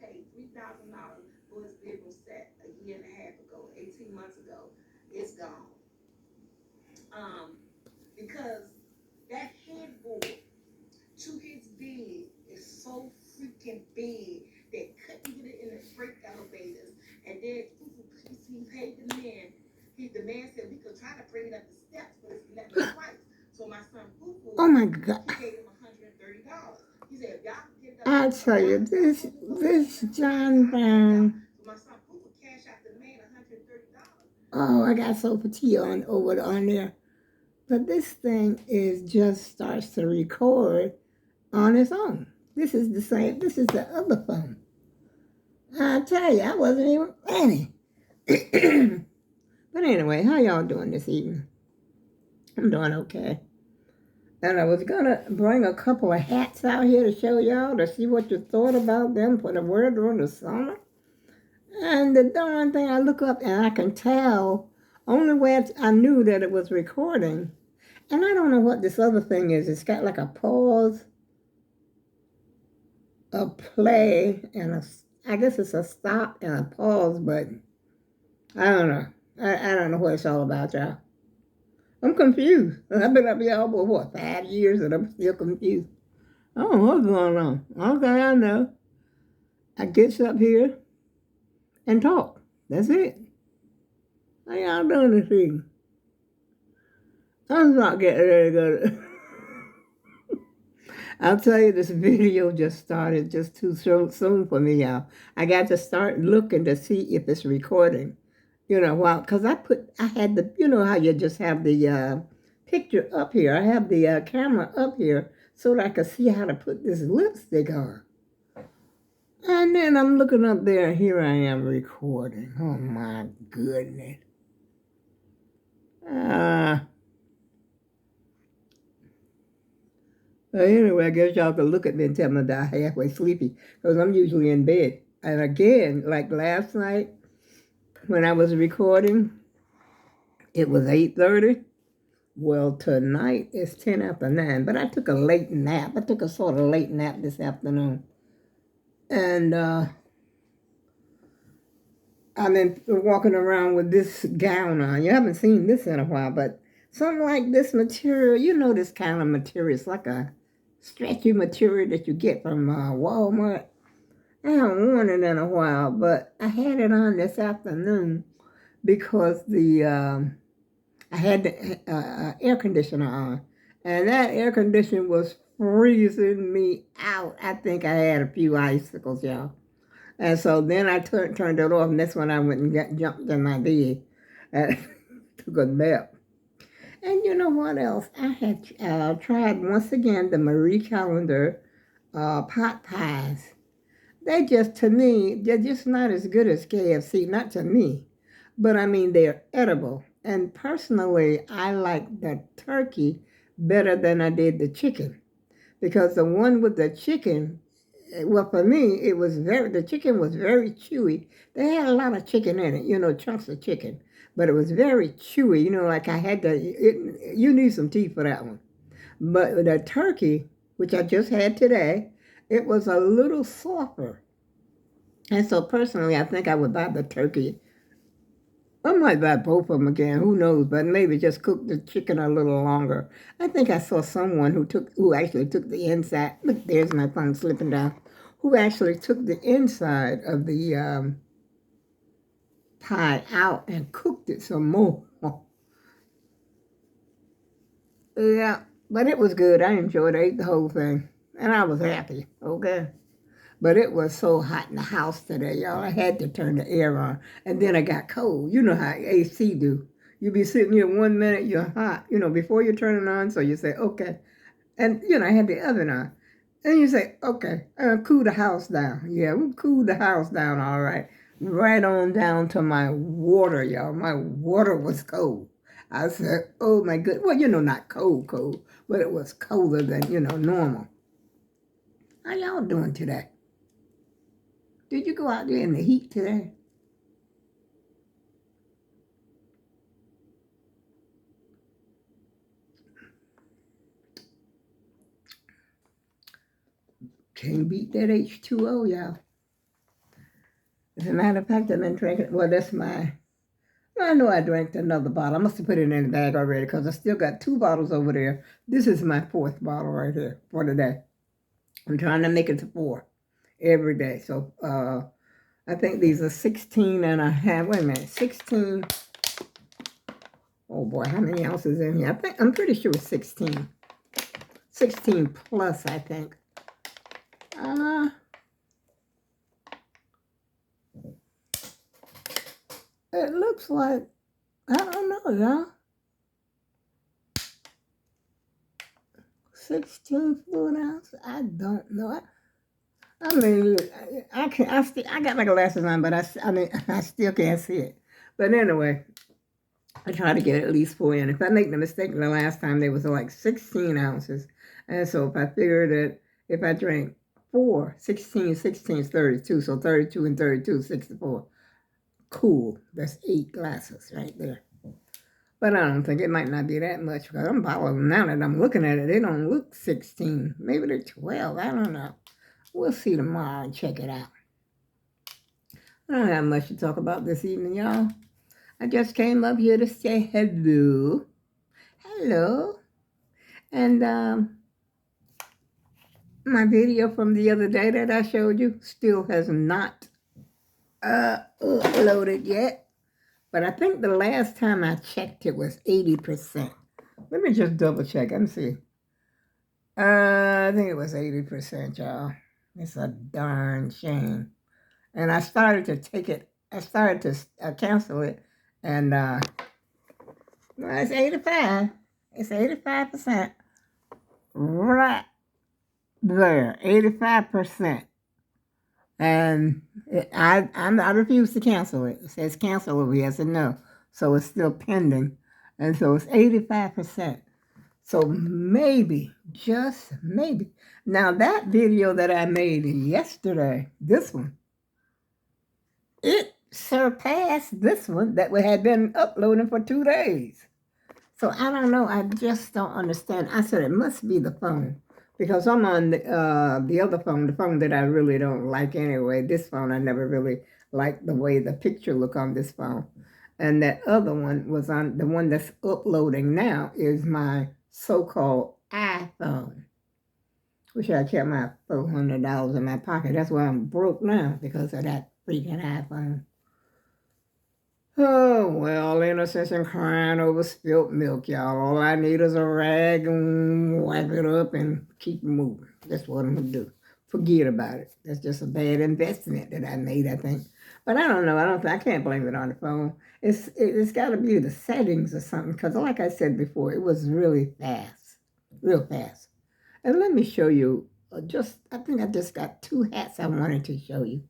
paid $3,000 for his bedroom set a year and a half ago, 18 months ago. It's gone. Because that headboard to his bed is so freaking big they couldn't get it in the freight elevators. And then he paid the man. The man said we could try to bring it up the steps, but it's 11 twice. So my son Fufu, oh my God. he gave him $130. He said if y'all can get it up, I tell you, this John Brown. So my son Fufu cashed out the man $130. Oh, I got so fatigued on there. But this thing just starts to record on its own. This is the same. This is the other phone. I tell you, I wasn't even planning. But anyway, how y'all doing this evening? I'm doing okay. And I was gonna bring a couple of hats out here to show y'all to see what you thought about them for the word during the summer. And the darn thing, I look up and I can tell. Only way I knew that it was recording. And I don't know what this other thing is. It's got like a pause, a play, and I guess it's a stop and a pause button. I don't know. I don't know what it's all about, y'all. I'm confused. I've been up here for what, 5 years, and I'm still confused. I don't know what's going on. Okay, I know. I get up here and talk. That's it. How y'all doing this evening? I'm not getting ready to go to... I'll tell you, this video just started just too soon for me, y'all. I got to start looking to see if it's recording. You know, because I had the, you know how you just have the picture up here. I have the camera up here so that I could see how to put this lipstick on. And then I'm looking up there, and here I am recording. Oh, my goodness. Well, anyway, I guess y'all can look at me and tell me that I'm halfway sleepy, because I'm usually in bed. And again, like last night, when I was recording, it was 8:30. Well, tonight it's 10 after 9, but I took a late nap. I took a sort of late nap this afternoon. And I've been walking around with this gown on. You haven't seen this in a while, but something like this material, you know this kind of material. It's like a stretchy material that you get from Walmart. I haven't worn it in a while, but I had it on this afternoon because I had the air conditioner on, and that air conditioner was freezing me out. I think I had a few icicles, y'all. And so then I turned it off, and that's when I went and jumped in my bed and took a nap. And you know what else? I had tried once again the Marie Callender pot pies. They just, to me, they're just not as good as KFC. Not to me, but I mean, they're edible. And personally, I like the turkey better than I did the chicken. Because the one with the chicken, well, for me, the chicken was very chewy. They had a lot of chicken in it, you know, chunks of chicken. But it was very chewy, you know, like you need some teeth for that one. But the turkey, which I just had today, it was a little softer. And so personally, I think I would buy the turkey. I might buy both of them again, who knows, but maybe just cook the chicken a little longer. I think I saw someone who actually took the inside, look, there's my phone slipping down, who actually took the inside of the pie out and cooked it some more. Yeah, but it was good. I enjoyed it. I ate the whole thing, and I was happy, okay? But it was so hot in the house today, y'all. I had to turn the air on. And then I got cold. You know how AC do. You be sitting here 1 minute, you're hot, you know, before you turn it on. So you say, okay. And, you know, I had the oven on. And you say, okay, cool the house down. Yeah, we cooled the house down all right. Right on down to my water, y'all. My water was cold. I said, oh, my goodness. Well, you know, not cold, but it was colder than, you know, normal. How y'all doing today? Did you go out there in the heat today? Can't beat that H2O, y'all. As a matter of fact, I've been drinking. Well, that's my. I know I drank another bottle. I must have put it in the bag already because I still got 2 bottles over there. This is my 4th bottle right here for today. I'm trying to make it to 4 every day. So I think these are 16 and a half. Wait a minute, 16. Oh boy, how many ounces in here? I'm pretty sure it's 16. 16 plus, I think. It looks like, I don't know, y'all. 16 fluid ounces? I don't know. I mean, I got my glasses on, but I still can't see it. But anyway, I try to get at least 4 in. If I make the mistake the last time, they was like 16 ounces. And so if I figure that if I drink 4, 16 is 32. So 32 and 32 is 64. Cool. That's 8 glasses right there. But I don't think it might not be that much because I'm bottling now that I'm looking at it. They don't look 16. Maybe they're 12. I don't know. We'll see tomorrow and check it out. I don't have much to talk about this evening, y'all. I just came up here to say hello. Hello. And my video from the other day that I showed you still has not uploaded yet. But I think the last time I checked it was 80%. Let me just double check and see. I think it was 80%, y'all. It's a darn shame. And I started to take it, I started to cancel it. And well, it's 85. It's 85%. Right there, 85%. And I refuse to cancel it. It says cancel over here. I said no. So it's still pending. And so it's 85%. So maybe, just maybe. Now that video that I made yesterday, this one, it surpassed this one that we had been uploading for 2 days. So I don't know. I just don't understand. I said it must be the phone. Because I'm on the other phone, the phone that I really don't like anyway. This phone, I never really liked the way the picture look on this phone. And that other one was on, the one that's uploading now is my so-called iPhone. Wish I kept my $400 in my pocket. That's why I'm broke now, because of that freaking iPhone. Oh, well, innocence and crying over spilt milk, y'all. All I need is a rag and wipe it up and keep moving. That's what I'm going to do. Forget about it. That's just a bad investment that I made, I think. But I don't know. I can't blame it on the phone. It's got to be the settings or something, because like I said before, it was really fast, real fast. And let me show you, I think I just got 2 hats I wanted to show you.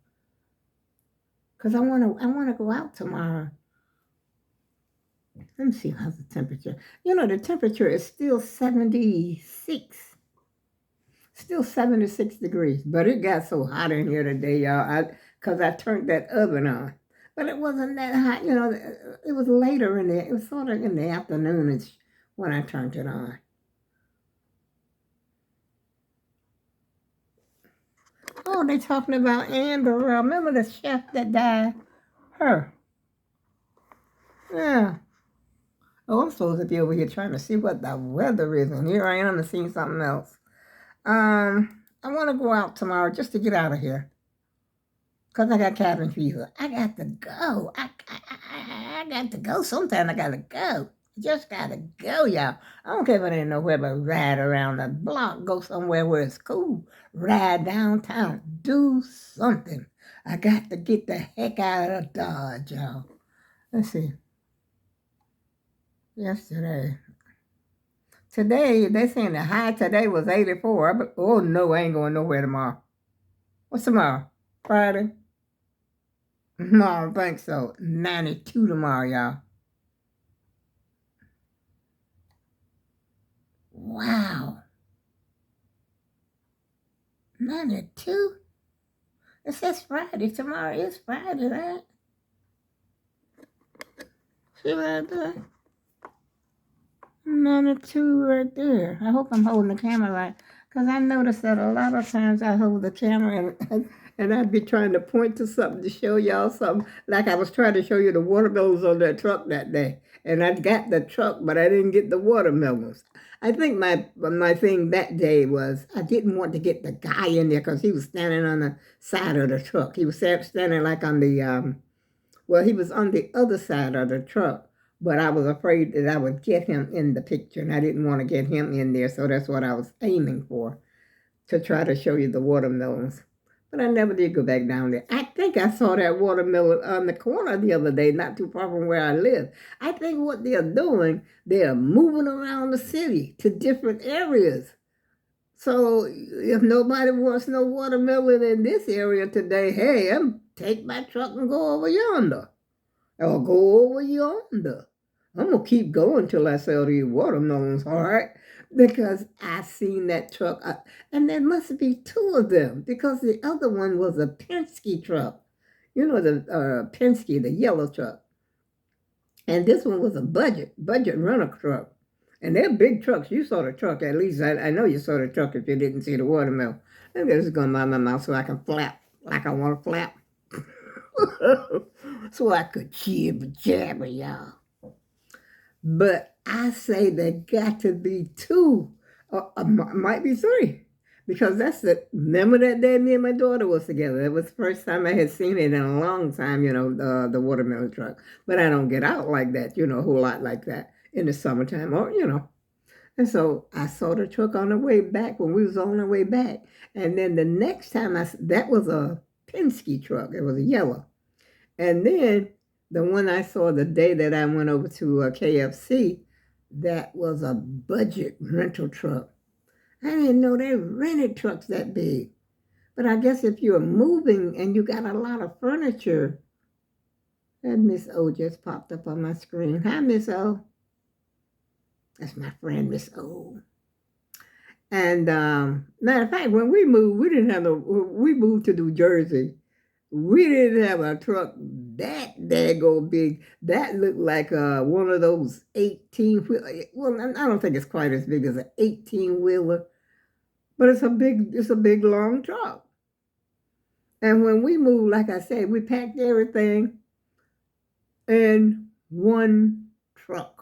Because I want to go out tomorrow. Let me see how's the temperature. You know, the temperature is still 76. Still 76 degrees. But it got so hot in here today, y'all, because I turned that oven on. But it wasn't that hot. You know, it was later in the, it was sort of in the afternoon when I turned it on. Oh, they're talking about Amber. Remember the chef that died? Her. Yeah. Oh, I'm supposed to be over here trying to see what the weather is, and here I am and seeing something else. I want to go out tomorrow just to get out of here, because I got cabin fever. I got to go. I got to go. Sometime I got to go. Just got to go, y'all. I don't care if I ain't nowhere but ride around the block, go somewhere where it's cool, ride downtown, do something. I got to get the heck out of Dodge, y'all. Let's see. Yesterday. Today, they saying the high today was 84. But, oh, no, I ain't going nowhere tomorrow. What's tomorrow? Friday? No, I don't think so. 92 tomorrow, y'all. Wow. 92? It says Friday. Tomorrow is Friday, right? See right there? 92 right there. I hope I'm holding the camera right. Because I noticed that a lot of times I hold the camera and and I'd be trying to point to something to show y'all something. Like I was trying to show you the watermelons on that truck that day. And I got the truck, but I didn't get the watermelons. I think my thing that day was I didn't want to get the guy in there because he was standing on the side of the truck. He was standing like on the, well, he was on the other side of the truck. But I was afraid that I would get him in the picture, and I didn't want to get him in there. So that's what I was aiming for, to try to show you the watermelons. But I never did go back down there. I think I saw that watermelon on the corner the other day, not too far from where I live. I think what they're doing, they're moving around the city to different areas. So if nobody wants no watermelon in this area today, hey, I'm take my truck and go over yonder. Or go over yonder. I'm going to keep going till I sell these watermelons, all right? Because I seen that truck. And there must be two of them because the other one was a Penske truck. You know, the Penske, the yellow truck. And this one was a budget rental truck. And they're big trucks. You saw the truck, at least. I know you saw the truck if you didn't see the watermelon. I'm just going by my mouth so I can flap like I want to flap. So I could jibber jabber, y'all. But I say there got to be two, might be three, because that's remember that day me and my daughter was together. It was the first time I had seen it in a long time, you know, the watermelon truck. But I don't get out like that, you know, a whole lot like that in the summertime, or, you know. And so I saw the truck on the way back when we was on the way back. And then the next time that was a Penske truck. It was a yellow. And then the one I saw the day that I went over to KFC, that was a budget rental truck. I didn't know they rented trucks that big. But I guess if you're moving and you got a lot of furniture, and Miss O just popped up on my screen. Hi, Miss O. That's my friend, Miss O. And matter of fact, when we moved, we moved to New Jersey. We didn't have a truck that daggone big. That looked like one of those 18-wheeler. Well, I don't think it's quite as big as an 18-wheeler, but it's a big long truck. And when we moved, like I said, we packed everything in one truck.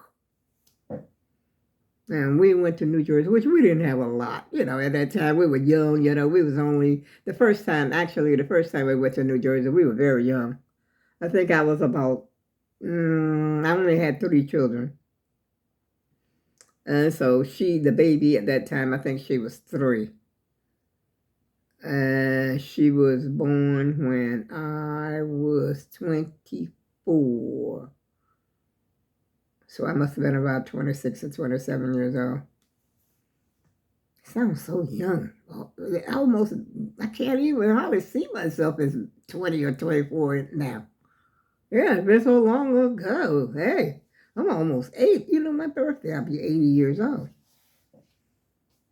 And we went to New Jersey, which we didn't have a lot. You know, at that time, we were young. You know, we was only, the first time we went to New Jersey, we were very young. I think I was about, I only had 3 children. And so the baby at that time, I think she was 3. And she was born when I was 24. So I must have been about 26 or 27 years old. Sounds so young. Almost, I can't even hardly see myself as 20 or 24 now. Yeah, it's been so long ago. Hey, I'm almost 8. You know, my birthday, I'll be 80 years old.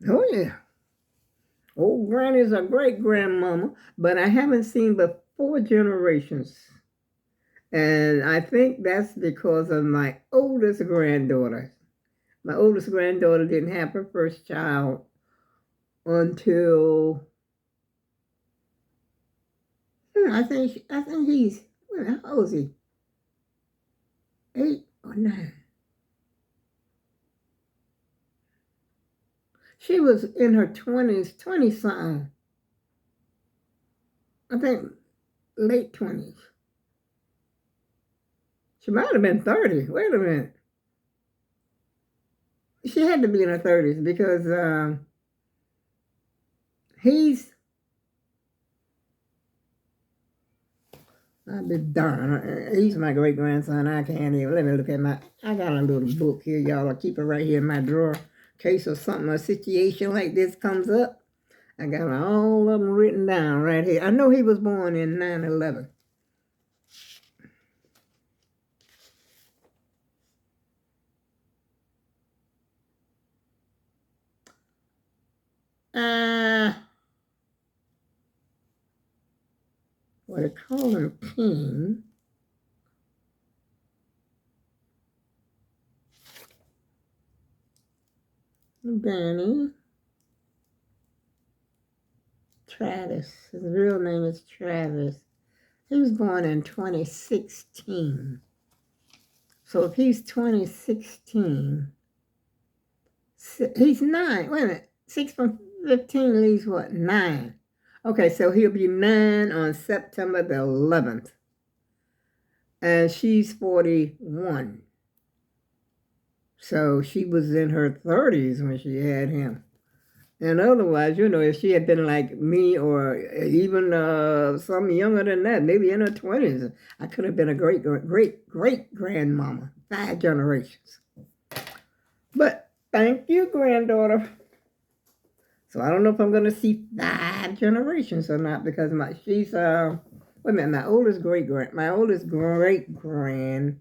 Oh, yeah. Old Granny's a great-grandmama, but I haven't seen but 4 generations. And I think that's because of my oldest granddaughter. My oldest granddaughter didn't have her first child until I think he's, how old is he? 8 or 9. She was in her 20s, 20-something. I think late 20s. She might have been 30. Wait a minute. She had to be in her 30s because I'll be darned. He's my great-grandson. I can't even, let me look at I got a little book here, y'all. I'll keep it right here in my drawer in case of something, a situation like this comes up. I got all of them written down right here. I know he was born in 9/11. What they call him King. Danny Travis. His real name is Travis. He was born in 2016. So if he's 2016, he's 9. Wait a minute. 6 from 15 leaves what? 9. Okay, so he'll be 9 on September the 11th. And she's 41. So she was in her 30s when she had him. And otherwise, if she had been like me or even some younger than that, maybe in her 20s, I could have been a great grandmama. 5 generations. But thank you, granddaughter. So I don't know if I'm going to see 5 generations or not because she's, wait a minute, my oldest great-grand, my oldest grand,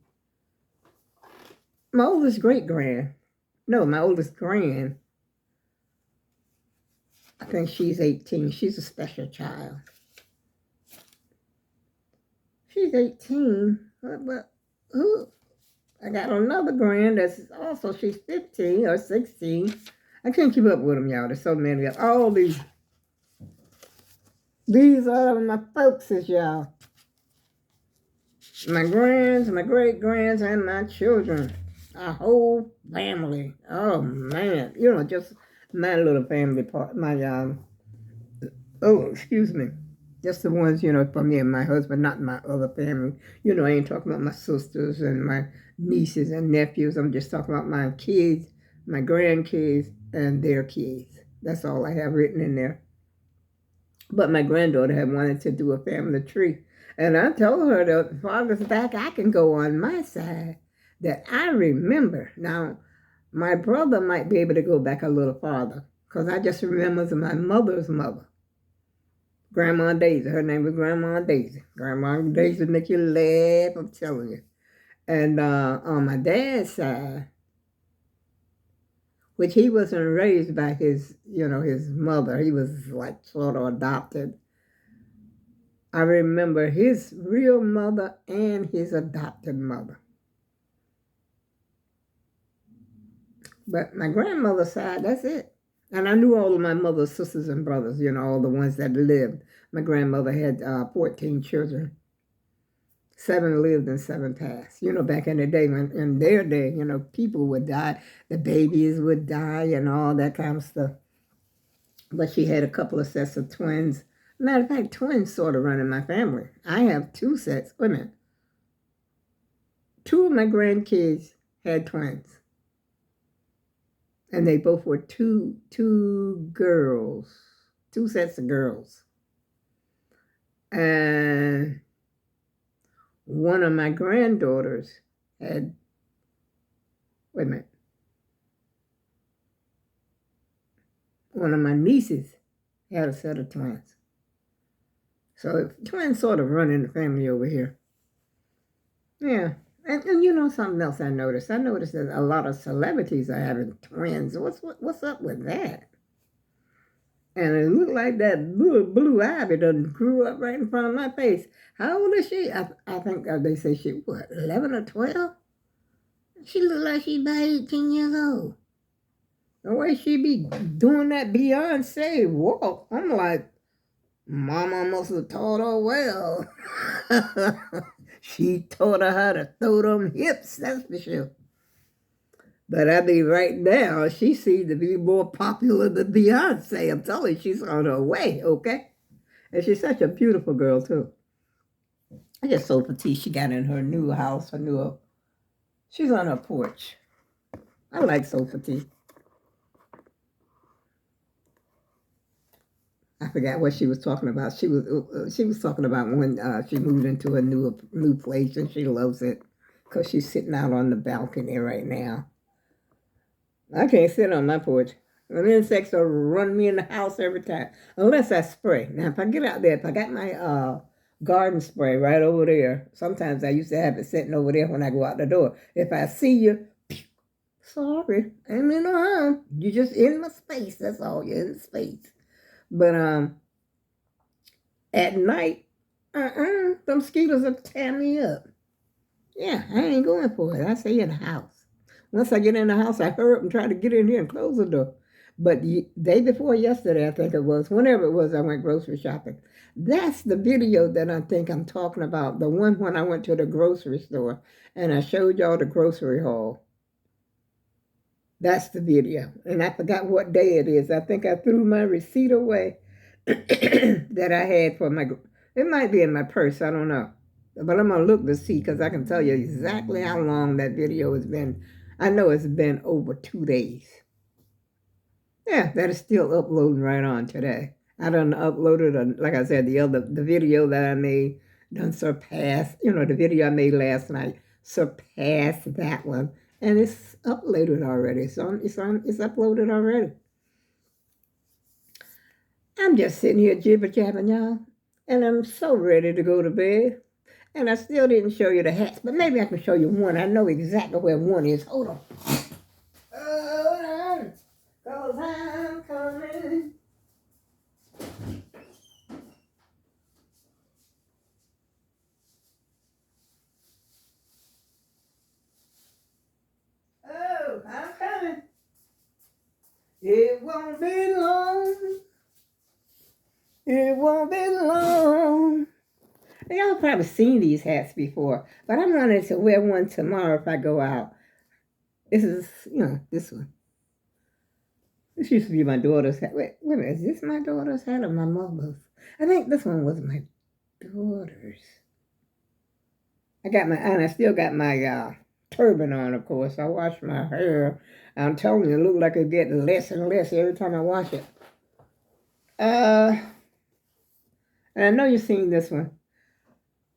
I think she's 18. She's a special child. She's 18, but who? I got another grand that's also, she's 15 or 16. I can't keep up with them, y'all. There's so many of all these. These are my folks, y'all. My grands, my great-grands, and my children. Our whole family. Oh, man. Just my little family part. Excuse me. Just the ones, for me and my husband, not my other family. I ain't talking about my sisters and my nieces and nephews. I'm just talking about my kids, my grandkids, and their kids. That's all I have written in there. But my granddaughter had wanted to do a family tree. And I told her that as far as back I can go on my side that I remember. Now, my brother might be able to go back a little farther because I just remember my mother's mother. Grandma Daisy. Her name was Grandma Daisy. Grandma Daisy make you laugh, I'm telling you. And on my dad's side, which he wasn't raised by his mother. He was like sort of adopted. I remember his real mother and his adopted mother. But my grandmother's side, that's it. And I knew all of my mother's sisters and brothers, all the ones that lived. My grandmother had 14 children. 7 lived and 7 passed. Back in the day, in their day, people would die. The babies would die and all that kind of stuff. But she had a couple of sets of twins. Matter of fact, twins sort of run in my family. I have 2 sets. Wait a minute. 2 of my grandkids had twins. And they both were two girls. 2 sets of girls. And one of my granddaughters had, wait a minute. One of my nieces had a set of twins. So twins sort of run in the family over here. Yeah. And something else I noticed. I noticed that a lot of celebrities are having twins. What's up with that? And it looked like that blue ivy done grew up right in front of my face. How old is she? I think they say she, 11 or 12? She looked like she's about 18 years old. The way she be doing that Beyonce walk, I'm like, Mama must have taught her well. She taught her how to throw them hips, that's for sure. But I mean, right now, she seems to be more popular than Beyonce. I'm telling you, she's on her way, okay? And she's such a beautiful girl, too. I just so petite. She got in her new house, she's on her porch. I like so petite. I forgot what she was talking about. She was talking about when she moved into a new place and she loves it because she's sitting out on the balcony right now. I can't sit on my porch. The insects will run me in the house every time unless I spray. Now, if I get out there, if I got my garden spray right over there, sometimes I used to have it sitting over there when I go out the door. If I see you, sorry, ain't me no harm. You're just in my space. That's all. You're in space. But at night, the mosquitoes will tear me up. Yeah, I ain't going for it. I stay in the house. Once I get in the house, I hurry up and try to get in here and close the door. But the day before yesterday, I think it was, whenever it was, I went grocery shopping. That's the video that I think I'm talking about. The one when I went to the grocery store and I showed y'all the grocery haul. That's the video. And I forgot what day it is. I think I threw my receipt away that I had for my, it might be in my purse. I don't know. But I'm going to look to see because I can tell you exactly how long that video has been. I know it's been over 2 days. Yeah, that is still uploading right on today. I done uploaded, like I said, the video that I made done surpassed, the video I made last night surpassed that one. And it's uploaded already. It's uploaded already. I'm just sitting here jibber-jabbing, y'all. And I'm so ready to go to bed. And I still didn't show you the hats, but maybe I can show you one. I know exactly where one is. Hold on. Hold on. 'Cause I'm coming. Oh, I'm coming. It won't be long. It won't be long. Y'all probably seen these hats before, but I wanted to wear one tomorrow if I go out. This is, this one. This used to be my daughter's hat. Wait a minute, is this my daughter's hat or my mother's? I think this one was my daughter's. And I still got my turban on, of course. I wash my hair. I'm telling you, it looks like it gets less and less every time I wash it. And I know you've seen this one.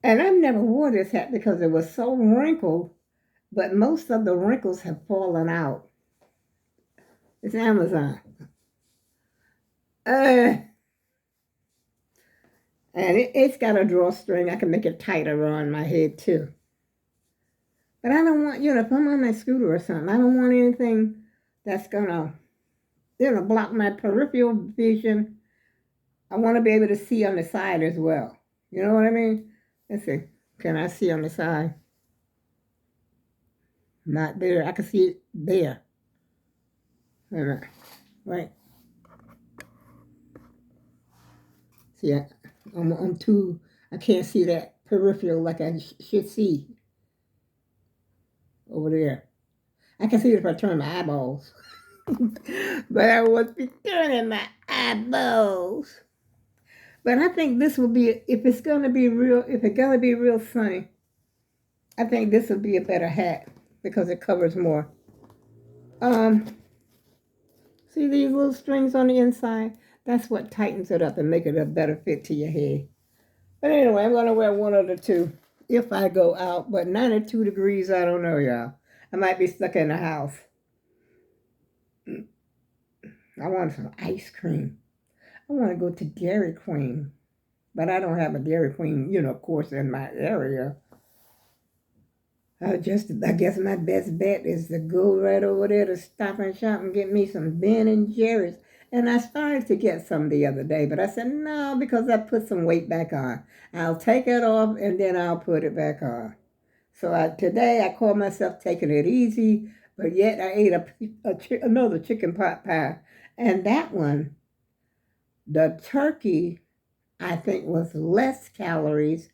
And I've never wore this hat because it was so wrinkled, but most of the wrinkles have fallen out. It's Amazon. And it's got a drawstring. I can make it tighter on my head too. But I don't want, if I'm on my scooter or something, I don't want anything that's gonna, block my peripheral vision. I want to be able to see on the side as well. You know what I mean? Let's see. Can I see on the side? Not there. I can see it there. Wait a minute. Right. See, I'm too, I can't see that peripheral like I should see over there. I can see it if I turn my eyeballs. But I won't be turning my eyeballs. But I think this will be, if it's going to be real sunny, I think this will be a better hat because it covers more. See these little strings on the inside? That's what tightens it up and make it a better fit to your head. But anyway, I'm going to wear one of the two if I go out. But 92 degrees, I don't know, y'all. I might be stuck in the house. I want some ice cream. I want to go to Dairy Queen. But I don't have a Dairy Queen, of course, in my area. I guess my best bet is to go right over there to Stop and Shop and get me some Ben and Jerry's. And I started to get some the other day, but I said no because I put some weight back on. I'll take it off and then I'll put it back on. So today I called myself taking it easy, but yet I ate another chicken pot pie. And that one, the turkey, I think was less calories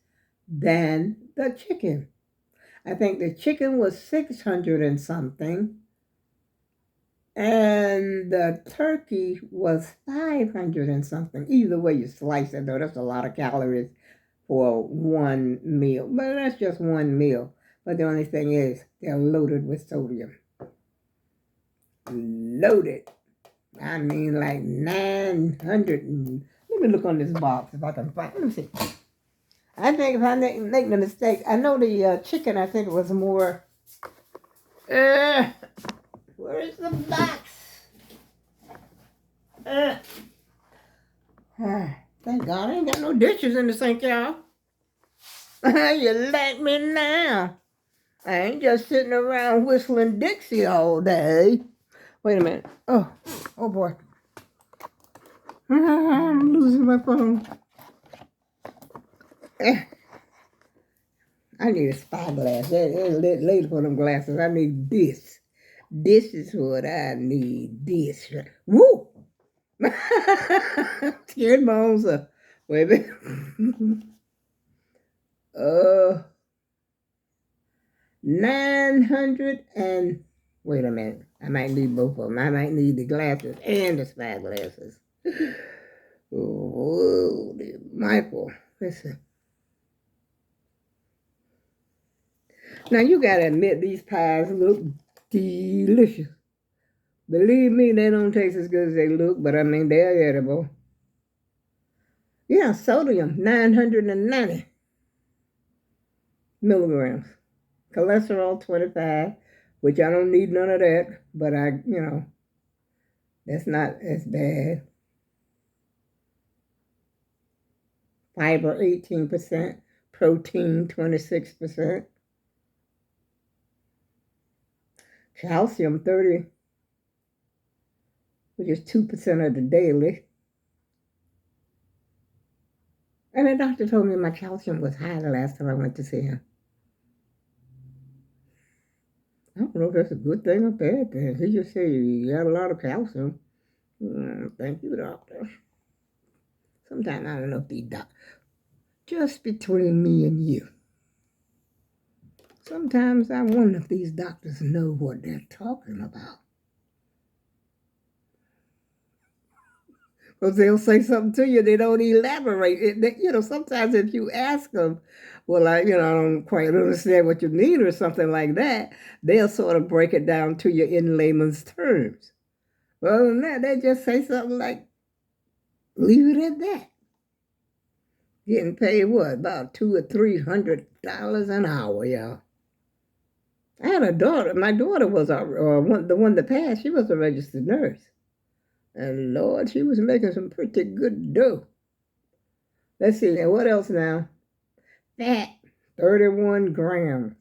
than the chicken. I think the chicken was 600 and something, and the turkey was 500 and something. Either way you slice it, though, that's a lot of calories for one meal. But that's just one meal. But the only thing is, they're loaded with sodium. Loaded. I mean, like 900. Let me look on this box if I can find. Let me see. I think if I make the mistake, I know the chicken, I think it was more. Where is the box? Thank God I ain't got no dishes in the sink, y'all. You let me now. I ain't just sitting around whistling Dixie all day. Wait a minute. Oh boy. I'm losing my phone. I need a spyglass. It's late for them glasses. I need this. This is what I need. This. Woo! Scared bones up. Wait a minute. 900 and wait a minute. I might need both of them. I might need the glasses and the spy glasses. Oh, Michael, listen. Now you gotta admit these pies look delicious. Believe me, they don't taste as good as they look, but I mean they're edible. Yeah, sodium 990 milligrams. Cholesterol 25, which I don't need none of that, but that's not as bad. Fiber 18%, protein 26%, calcium 30, which is 2% of the daily. And the doctor told me my calcium was high the last time I went to see him. I don't know if that's a good thing or bad thing. He just said you got a lot of calcium. Thank you, doctor. Sometimes I don't know if these doctors, just between me and you, sometimes I wonder if these doctors know what they're talking about. Because they'll say something to you, they don't elaborate. Sometimes if you ask them, well, I don't quite understand what you mean or something like that, they'll sort of break it down to you in layman's terms. Well, other than that, they just say something like, leave it at that. Getting paid what, about $200 or $300 an hour, y'all. I had a daughter. My daughter was the one that passed. She was a registered nurse. And Lord, she was making some pretty good dough. Let's see, now what else now? Fat, 31 grams.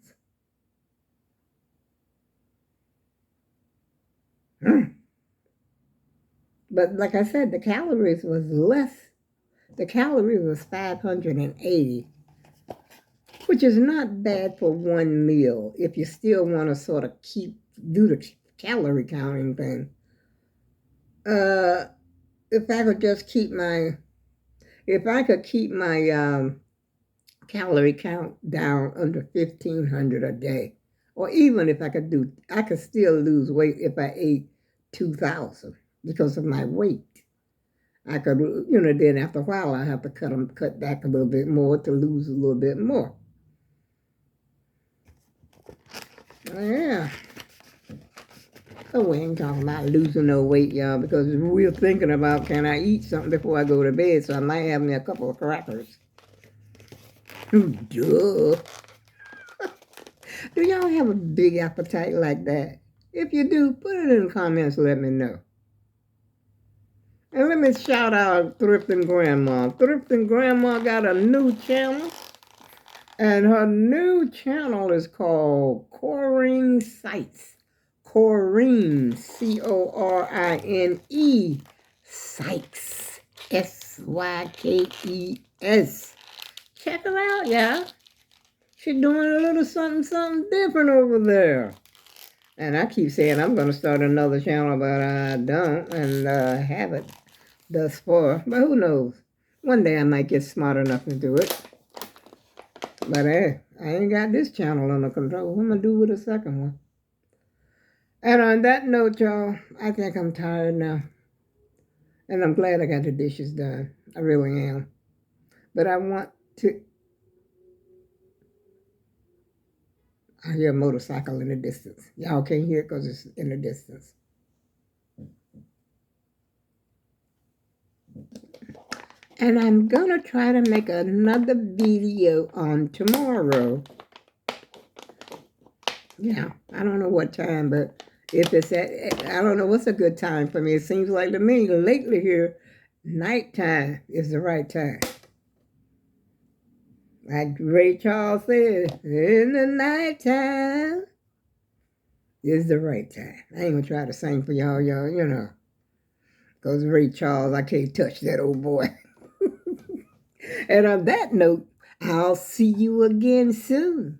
But like I said, the calories was less. The calories was 580, which is not bad for one meal if you still want to sort of do the calorie counting thing. If I could just keep my calorie count down under 1,500 a day, or even if I could still lose weight if I ate 2,000 because of my weight. I could, then after a while I have to cut back a little bit more to lose a little bit more. Yeah. So we ain't talking about losing no weight, y'all, because we're thinking about, can I eat something before I go to bed? So I might have me a couple of crackers. Duh. Do y'all have a big appetite like that? If you do, put it in the comments, let me know. And let me shout out Thrifting Grandma. Thrifting Grandma got a new channel. And her new channel is called Corrine Sites. Corrine, Corine, Sykes, Sykes. Check her out, y'all. She's doing a little something different over there. And I keep saying I'm going to start another channel, but I don't, and have it thus far. But who knows? One day I might get smart enough to do it. But hey, I ain't got this channel under control. What am I going to do with the second one? And on that note, y'all, I think I'm tired now. And I'm glad I got the dishes done. I really am. But I hear a motorcycle in the distance. Y'all can't hear it because it's in the distance. And I'm going to try to make another video on tomorrow. Yeah, I don't know what time, but if it's I don't know what's a good time for me. It seems like to me lately here, nighttime is the right time. Like Ray Charles said, in the nighttime is the right time. I ain't gonna try to sing for y'all, because Ray Charles, I can't touch that old boy. And on that note, I'll see you again soon.